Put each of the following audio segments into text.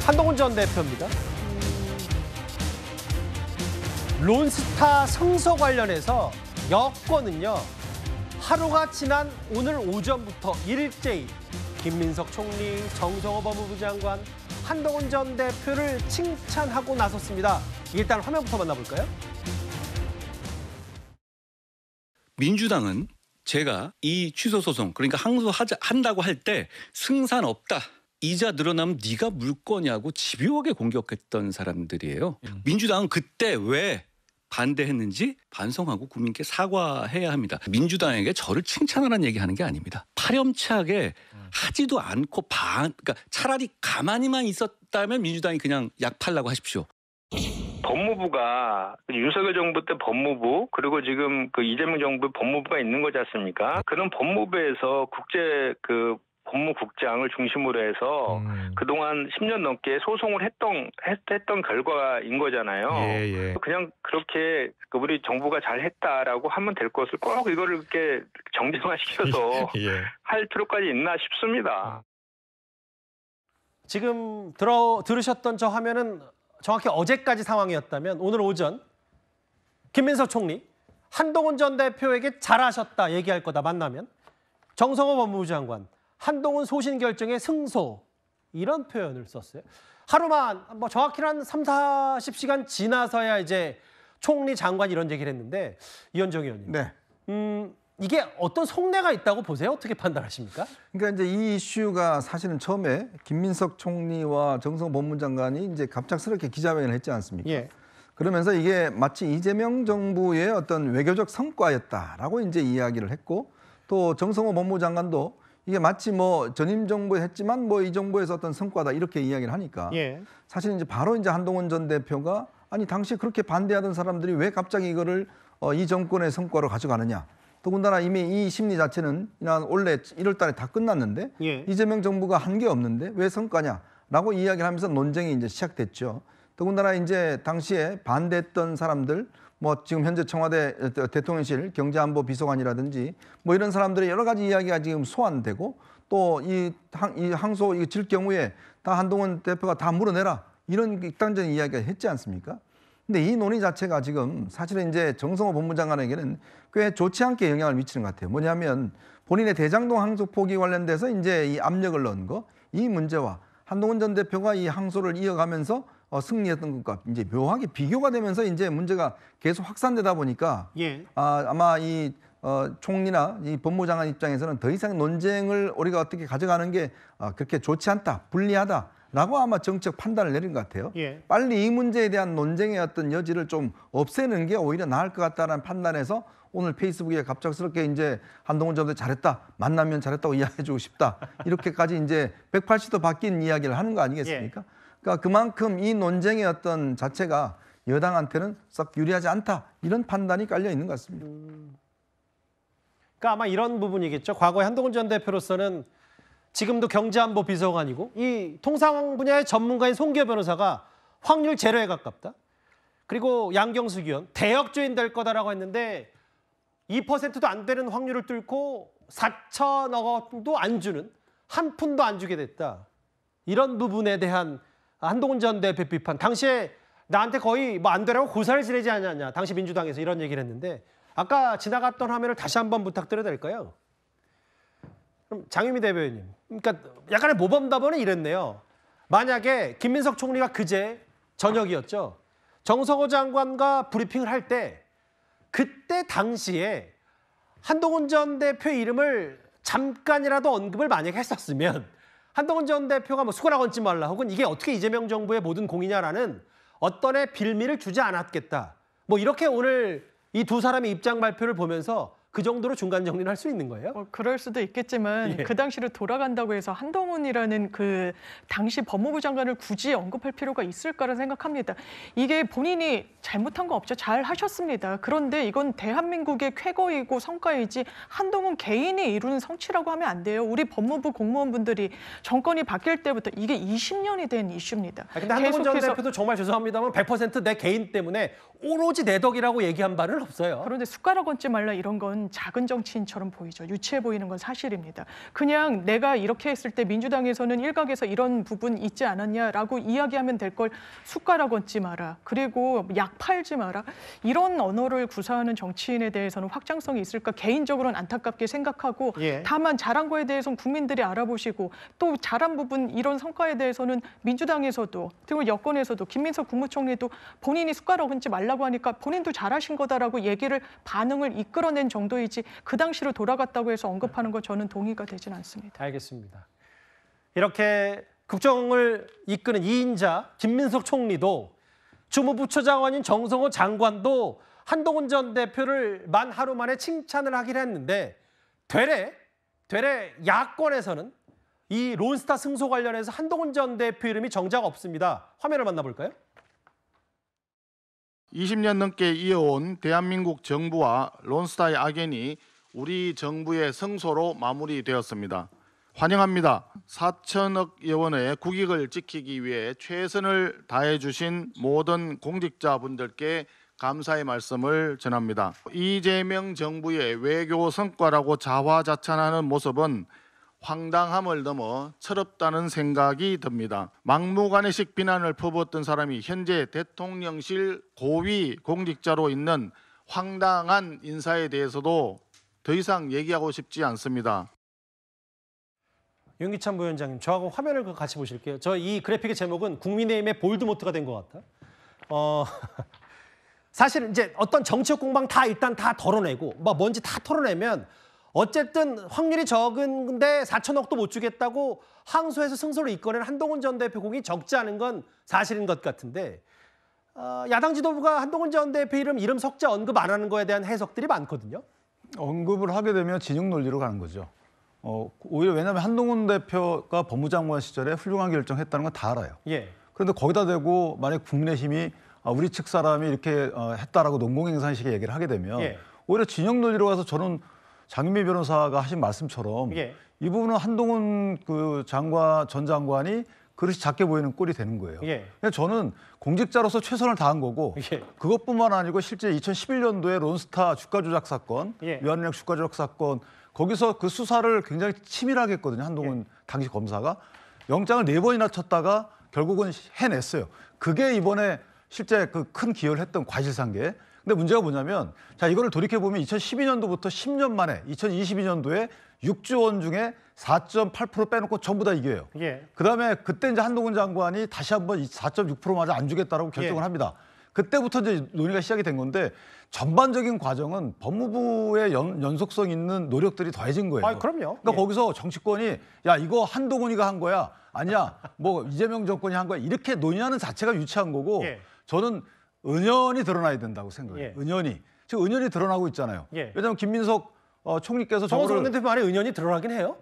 한동훈 전 대표입니다. 론스타 승소 관련해서 여권은요, 하루가 지난 오늘 오전부터 일제히 김민석 총리, 정성호 법무부 장관, 한동훈 전 대표를 칭찬하고 나섰습니다. 일단 화면부터 만나볼까요? 민주당은 제가 이 취소 소송, 그러니까 항소한다고 할 때 승산 없다, 이자 늘어나면 네가 물 거냐고 집요하게 공격했던 사람들이에요. 민주당은 그때 왜 반대했는지 반성하고 국민께 사과해야 합니다. 민주당에게 저를 칭찬하라는 얘기하는 게 아닙니다. 파렴치하게 하지도 않고 그러니까 차라리 가만히만 있었다면 민주당이 그냥 약 팔라고 하십시오. 법무부가 윤석열 정부 때 법무부, 그리고 지금 그 이재명 정부 법무부가 있는 거지 않습니까? 그런 법무부에서 국제 법무국장을 중심으로 해서 그동안 10년 넘게 소송을 했던 결과인 거잖아요. 예. 그냥 그렇게 우리 정부가 잘했다라고 하면 될 것을 꼭 이거를 이렇게 정쟁화시켜서 예. 할 필요까지 있나 싶습니다. 지금 들으셨던 저 화면은 정확히 어제까지 상황이었다면 오늘 오전 김민석 총리, 한동훈 전 대표에게 잘하셨다 얘기할 거다 만나면 정성호 법무부 장관, 한동훈 소신 결정의 승소, 이런 표현을 썼어요. 하루만 정확히는 한 30-40시간 지나서야 이제 총리, 장관 이런 얘기를 했는데, 이현정 의원님. 네. 이게 어떤 속내가 있다고 보세요? 어떻게 판단하십니까? 그러니까 이제 이 이슈가 사실은 처음에 김민석 총리와 정성호 법무부 장관이 이제 갑작스럽게 기자회견을 했지 않습니까? 예. 그러면서 이게 마치 이재명 정부의 어떤 외교적 성과였다라고 이제 이야기를 했고, 또 정성호 법무부 장관도 이게 마치 전임 정부에 했지만 이 정부에서 어떤 성과다 이렇게 이야기를 하니까 예. 사실 이제 바로 이제 한동훈 전 대표가 아니 당시 그렇게 반대하던 사람들이 왜 갑자기 이거를 이 정권의 성과로 가져가느냐. 더군다나 이미 이 심리 자체는 원래 1월 달에 다 끝났는데 예. 이재명 정부가 한 게 없는데 왜 성과냐라고 이야기를 하면서 논쟁이 이제 시작됐죠. 더군다나 이제 당시에 반대했던 사람들, 지금 현재 청와대 대통령실 경제안보 비서관이라든지 이런 사람들의 여러 가지 이야기가 지금 소환되고, 또 이 항소 이거 질 경우에 다 한동훈 대표가 다 물어내라, 이런 극단적인 이야기가 했지 않습니까? 근데 이 논의 자체가 지금 사실은 이제 정성호 법무부 장관에게는 꽤 좋지 않게 영향을 미치는 것 같아요. 뭐냐면 본인의 대장동 항소 포기 관련돼서 이제 이 압력을 넣은 거, 이 문제와 한동훈 전 대표가 이 항소를 이어가면서 승리했던 것과 이제 묘하게 비교가 되면서 이제 문제가 계속 확산되다 보니까 예. 아마 이 총리나 이 법무부 장관 입장에서는 더 이상 논쟁을 우리가 어떻게 가져가는 게 그렇게 좋지 않다, 불리하다라고 아마 정책 판단을 내린 것 같아요. 예. 빨리 이 문제에 대한 논쟁의 어떤 여지를 좀 없애는 게 오히려 나을 것 같다는 판단에서 오늘 페이스북에 갑작스럽게 이제 한동훈 전 대표 잘했다, 만나면 잘했다고 이야기해주고 싶다, 이렇게까지 이제 180도 바뀐 이야기를 하는 거 아니겠습니까? 예. 그러니까 그만큼 이 논쟁의 어떤 자체가 여당한테는 썩 유리하지 않다, 이런 판단이 깔려 있는 것 같습니다. 그러니까 아마 이런 부분이겠죠. 과거에 한동훈 전 대표로서는 지금도 경제안보 비서관이고 이 통상 분야의 전문가인 송기호 변호사가 확률 제로에 가깝다. 그리고 양경숙 의원 대역죄인 될 거다라고 했는데 2%도 안 되는 확률을 뚫고 4천억 원도 안 주는, 한 푼도 안 주게 됐다. 이런 부분에 대한 한동훈 전 대표 비판. 당시에 나한테 거의 안 되라고 고사를 지내지 않았냐. 당시 민주당에서 이런 얘기를 했는데, 아까 지나갔던 화면을 다시 한번 부탁드려도 될까요? 그럼 장유미 대변인. 그러니까 약간의 모범답안은 이랬네요. 만약에 김민석 총리가 그제 저녁이었죠. 정성호 장관과 브리핑을 할 때 그때 당시에 한동훈 전 대표의 이름을 잠깐이라도 언급을 만약에 했었으면 한동훈 전 대표가 수고라 얹지 말라, 혹은 이게 어떻게 이재명 정부의 모든 공이냐라는 어떤의 빌미를 주지 않았겠다. 이렇게 오늘 이 두 사람의 입장 발표를 보면서 그 정도로 중간 정리를 할 수 있는 거예요? 그럴 수도 있겠지만 예. 그 당시를 돌아간다고 해서 한동훈이라는 그 당시 법무부 장관을 굳이 언급할 필요가 있을까라는 생각합니다. 이게 본인이 잘못한 거 없죠. 잘 하셨습니다. 그런데 이건 대한민국의 쾌거이고 성과이지 한동훈 개인이 이루는 성취라고 하면 안 돼요. 우리 법무부 공무원분들이 정권이 바뀔 때부터 이게 20년이 된 이슈입니다. 근데 한동훈 전 대표도 정말 죄송합니다만 100% 내 개인 때문에 오로지 내 덕이라고 얘기한 바는 없어요. 그런데 숟가락 얹지 말라 이런 건 그런 작은 정치인처럼 보이죠. 유치해 보이는 건 사실입니다. 그냥 내가 이렇게 했을 때 민주당에서는 일각에서 이런 부분 있지 않았냐라고 이야기하면 될 걸 숟가락 얹지 마라. 그리고 약 팔지 마라. 이런 언어를 구사하는 정치인에 대해서는 확장성이 있을까 개인적으로는 안타깝게 생각하고 예. 다만 잘한 거에 대해서는 국민들이 알아보시고 또 잘한 부분 이런 성과에 대해서는 민주당에서도 그리고 여권에서도 김민석 국무총리도 본인이 숟가락 얹지 말라고 하니까 본인도 잘하신 거다라고 얘기를 반응을 이끌어낸 정도이지 그 당시로 돌아갔다고 해서 언급하는 거 저는 동의가 되진 않습니다. 알겠습니다. 이렇게 국정을 이끄는 2인자 김민석 총리도 주무부처장관인 정성호 장관도 한동훈 전 대표를 만 하루 만에 칭찬을 하긴 했는데 되레 야권에서는 이 론스타 승소 관련해서 한동훈 전 대표 이름이 정작 없습니다. 화면을 만나볼까요? 20년 넘게 이어온 대한민국 정부와 론스타의 악연이 우리 정부의 승소로 마무리되었습니다. 환영합니다. 4천억여 원의 국익을 지키기 위해 최선을 다해 주신 모든 공직자분들께 감사의 말씀을 전합니다. 이재명 정부의 외교 성과라고 자화자찬하는 모습은 황당함을 넘어 철없다는 생각이 듭니다. 막무가내식 비난을 퍼붓던 사람이 현재 대통령실 고위 공직자로 있는 황당한 인사에 대해서도 더 이상 얘기하고 싶지 않습니다. 윤기찬 부위원장님, 저하고 화면을 같이 보실게요. 저 이 그래픽의 제목은 국민의힘의 볼드모트가 된 것 같아. 사실 이제 어떤 정치적 공방 일단 다 덜어내고 뭔지 다 털어내면 어쨌든 확률이 적은데 4천억도 못 주겠다고 항소해서 승소를 이끌어낸 한동훈 전 대표 공이 적지 않은 건 사실인 것 같은데 야당 지도부가 한동훈 전 대표 이름 석자 언급 안 하는 거에 대한 해석들이 많거든요. 언급을 하게 되면 진영 논리로 가는 거죠. 오히려 왜냐하면 한동훈 대표가 법무장관 시절에 훌륭한 결정했다는 건 다 알아요. 예. 그런데 거기다 대고 만약 국민의힘이 우리 측 사람이 이렇게 했다라고 농공행산식의 얘기를 하게 되면 예. 오히려 진영 논리로 가서 저는 장윤미 변호사가 하신 말씀처럼 예. 이 부분은 한동훈 전 장관이 그릇이 작게 보이는 꼴이 되는 거예요. 예. 그냥 저는 공직자로서 최선을 다한 거고 예. 그것뿐만 아니고 실제 2011년도에 론스타 주가 조작 사건, 예. 유한은행 주가 조작 사건 거기서 그 수사를 굉장히 치밀하게 했거든요. 한동훈 당시 검사가 영장을 4번이나 쳤다가 결국은 해냈어요. 그게 이번에 실제 그 큰 기여를 했던 과실상계. 근데 문제가 뭐냐면 자 이거를 돌이켜보면 2012년도부터 10년 만에 2022년도에 6조 원 중에 4.8% 빼놓고 전부 다 이겨요. 예. 그다음에 그때 이제 한동훈 장관이 다시 한번 4.6%마저 안 주겠다라고 결정을 예. 합니다. 그때부터 이제 논의가 시작이 된 건데 전반적인 과정은 법무부의 연속성 있는 노력들이 더해진 거예요. 그럼요. 그러니까 예. 거기서 정치권이 야 이거 한동훈이가 한 거야 아니야 뭐 이재명 정권이 한 거야 이렇게 논의하는 자체가 유치한 거고 예. 저는 은연이 드러나야 된다고 생각해요. 예. 은연이 지금 은연이 드러나고 있잖아요. 예. 왜냐하면 김민석 총리께서 정호성 저거를 대표 말에 은연이 드러나긴 해요.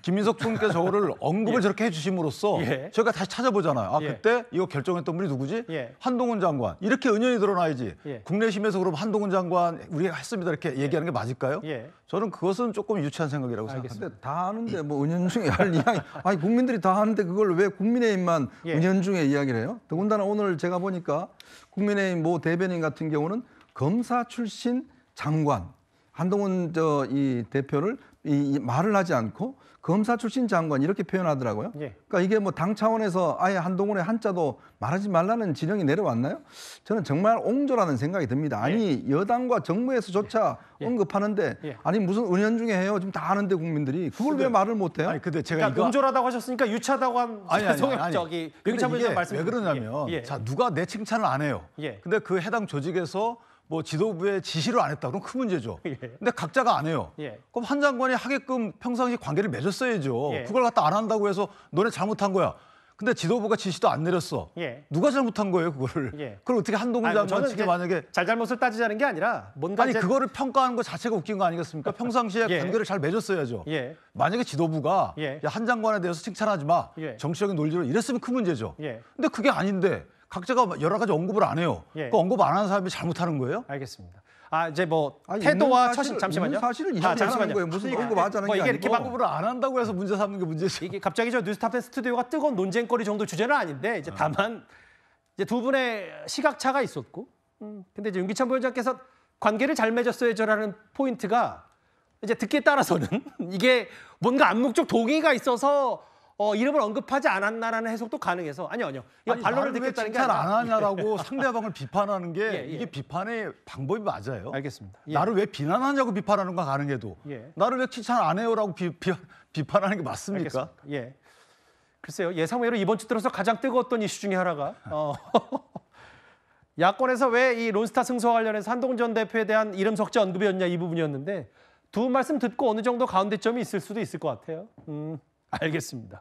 김민석 총리께서 저거를 언급을 예. 저렇게 해주심으로써 예. 저희가 다시 찾아보잖아요. 예. 그때 이거 결정했던 분이 누구지? 예. 한동훈 장관. 이렇게 은연이 드러나야지. 예. 국내심에서 그럼 한동훈 장관 우리가 했습니다 이렇게 얘기하는 게 맞을까요? 예. 저는 그것은 조금 유치한 생각이라고 생각합니다. 생각합니다. 네. 근데 다 아는데 뭐 은연중에 할 이야기 아니 국민들이 다 아는데 그걸 왜 국민의힘만 예. 은연중에 이야기를 해요? 더군다나 오늘 제가 보니까 국민의힘 모 대변인 같은 경우는 검사 출신 장관 한동훈 이 대표를 이 말을 하지 않고 검사 출신 장관 이렇게 표현하더라고요. 예. 그러니까 이게 뭐 당 차원에서 아예 한동훈의 한자도 말하지 말라는 지령이 내려왔나요? 저는 정말 옹졸하는 생각이 듭니다. 아니 여당과 정부에서조차 예. 언급하는데 예. 아니 무슨 은연중에 해요? 지금 다 아는데 국민들이 그걸 왜 말을 못해요? 아니 근데 제가 그러니까 이거 옹졸하다고 하셨으니까 유치하다고 한 죄송해요. 저기 윤기찬 부위원장 말씀 왜 그러냐면 예. 자 누가 내 칭찬을 안 해요. 예. 근데 그 해당 조직에서 뭐 지도부의 지시를 안 했다 그럼 큰 문제죠. 예. 근데 각자가 안 해요. 예. 그럼 한 장관이 하게끔 평상시 관계를 맺었어야죠. 예. 그걸 갖다 안 한다고 해서 너네 잘못한 거야. 근데 지도부가 지시도 안 내렸어. 예. 누가 잘못한 거예요, 그거를? 예. 그걸 어떻게 한동훈 장관 저는 측에 이제 만약에 잘잘못을 따지자는 게 아니라 뭔가 아니 이제 그거를 평가하는 것 자체가 웃긴 거 아니겠습니까? 평상시에 예. 관계를 잘 맺었어야죠. 예. 만약에 지도부가 예. 야, 한 장관에 대해서 칭찬하지 마. 예. 정치적인 논리로 이랬으면 큰 문제죠. 예. 근데 그게 아닌데 각자가 여러 가지 언급을 안 해요. 예. 그 언급 안 하는 사람이 잘못하는 거예요? 알겠습니다. 이제 뭐 아니, 태도와 있는 처신 사실을- 잠시만요. 있는 사실을 이야기하는 거예요. 무슨 언급하자는 뭐 게 이게 아니고. 이렇게 막 언급을 안 한다고 해서 문제 삼는 게 문제죠. 이게 갑자기 저 뉴스탑텐 스튜디오가 뜨거운 논쟁거리 정도 주제는 아닌데 이제 다만 이제 두 분의 시각차가 있었고, 근데 이제 윤기찬 부위원장께서 관계를 잘 맺었어야죠라는 포인트가 이제 듣기에 따라서는 이게 뭔가 암묵적 동의가 있어서 이름을 언급하지 않았나라는 해석도 가능해서 아니요. 이거 반론을 듣겠다는 게 칭찬 아니라 안 하냐라고 상대방을 비판하는 게 예. 이게 비판의 방법이 맞아요. 알겠습니다. 예. 나를 왜 비난하냐고 비판하는 건 가능해도 예. 나를 왜 칭찬 안 해요라고 비판하는 게 맞습니까? 알겠습니다. 예. 글쎄요. 예상외로 이번 주 들어서 가장 뜨거웠던 이슈 중에 하나가 야권에서 왜 이 론스타 승소와 관련해서 한동훈 전 대표에 대한 이름 석자 언급이었냐 이 부분이었는데 두 말씀 듣고 어느 정도 가운데점이 있을 수도 있을 것 같아요. 알겠습니다.